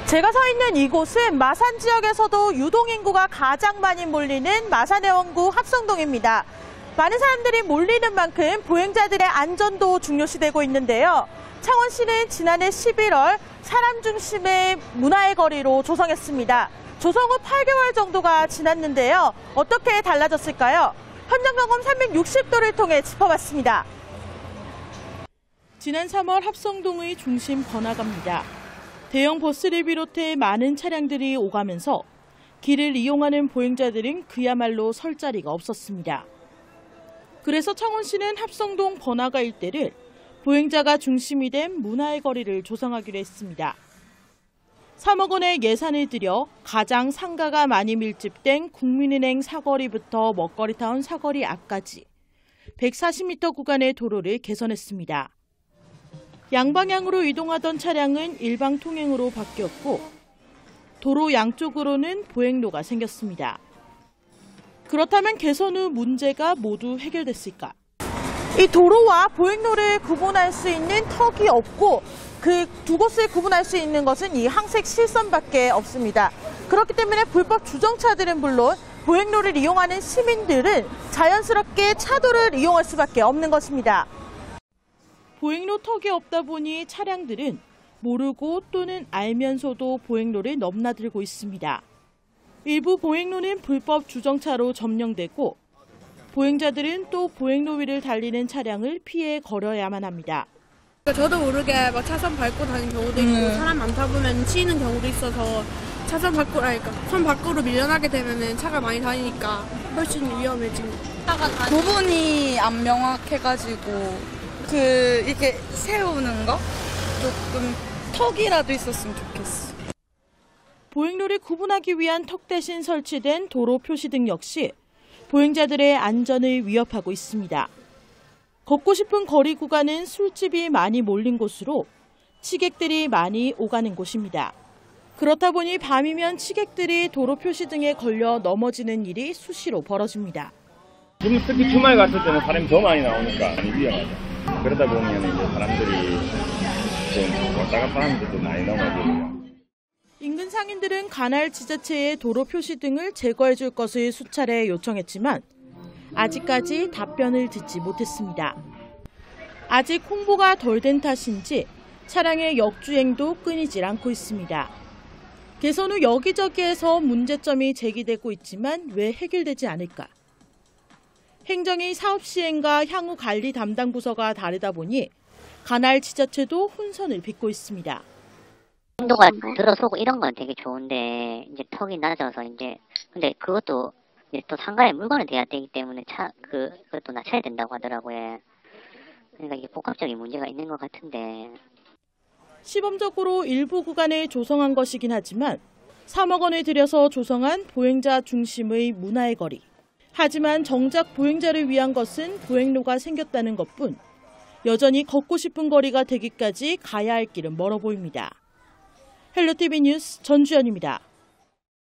제가 서 있는 이곳은 마산 지역에서도 유동인구가 가장 많이 몰리는 마산해원구 합성동입니다. 많은 사람들이 몰리는 만큼 보행자들의 안전도 중요시되고 있는데요. 창원시는 지난해 11월 사람 중심의 문화의 거리로 조성했습니다. 조성 후 8개월 정도가 지났는데요. 어떻게 달라졌을까요? 현장 점검 360도를 통해 짚어봤습니다. 지난 3월 합성동의 중심 번화가입니다. 대형 버스를 비롯해 많은 차량들이 오가면서 길을 이용하는 보행자들은 그야말로 설 자리가 없었습니다. 그래서 창원시는 합성동 번화가 일대를 보행자가 중심이 된 문화의 거리를 조성하기로 했습니다. 3억 원의 예산을 들여 가장 상가가 많이 밀집된 국민은행 사거리부터 먹거리타운 사거리 앞까지 140m 구간의 도로를 개선했습니다. 양방향으로 이동하던 차량은 일방 통행으로 바뀌었고 도로 양쪽으로는 보행로가 생겼습니다. 그렇다면 개선 후 문제가 모두 해결됐을까? 이 도로와 보행로를 구분할 수 있는 턱이 없고 그 두 곳을 구분할 수 있는 것은 이 항색 실선밖에 없습니다. 그렇기 때문에 불법 주정차들은 물론 보행로를 이용하는 시민들은 자연스럽게 차도를 이용할 수밖에 없는 것입니다. 보행로 턱이 없다 보니 차량들은 모르고 또는 알면서도 보행로를 넘나들고 있습니다. 일부 보행로는 불법 주정차로 점령되고 보행자들은 또 보행로 위를 달리는 차량을 피해 걸어야만 합니다. 저도 모르게 막 차선 밟고 다니는 경우도 있고 사람 많다 보면 치이는 경우도 있어서 선 밖으로 밀려나게 되면 차가 많이 다니니까 훨씬 위험해집니다. 부분이 안 명확해가지고 이렇게 세우는 거 조금 턱이라도 있었으면 좋겠어. 보행로를 구분하기 위한 턱 대신 설치된 도로 표시등 역시 보행자들의 안전을 위협하고 있습니다. 걷고 싶은 거리 구간은 술집이 많이 몰린 곳으로 치객들이 많이 오가는 곳입니다. 그렇다 보니 밤이면 치객들이 도로 표시등에 걸려 넘어지는 일이 수시로 벌어집니다. 지금 특히 주말 갔을 때는 사람이 더 많이 나오니까 많이 위험하죠. 그러다 보면 이제 사람들이 좀 왔다 갔다 하면서 좀 많이 넘어지고요. 인근 상인들은 관할 지자체에 도로 표시등을 제거해 줄 것을 수차례 요청했지만 아직까지 답변을 듣지 못했습니다. 아직 홍보가 덜 된 탓인지 차량의 역주행도 끊이질 않고 있습니다. 개선 후 여기저기에서 문제점이 제기되고 있지만 왜 해결되지 않을까? 행정의 사업 시행과 향후 관리 담당 부서가 다르다 보니 관할 지자체도 혼선을 빚고 있습니다. 인도가 들어서고 이런 건 되게 좋은데 이제 턱이 낮아서 근데 그것도 이제 또 상가에 물건을 대야 되기 때문에 그것도 낮춰야 된다고 하더라고요. 그러니까 이게 복합적인 문제가 있는 것 같은데. 시범적으로 일부 구간을 조성한 것이긴 하지만 3억 원을 들여서 조성한 보행자 중심의 문화의 거리. 하지만 정작 보행자를 위한 것은 보행로가 생겼다는 것뿐 여전히 걷고 싶은 거리가 되기까지 가야 할 길은 멀어 보입니다. 헬로티비 뉴스 전주연입니다.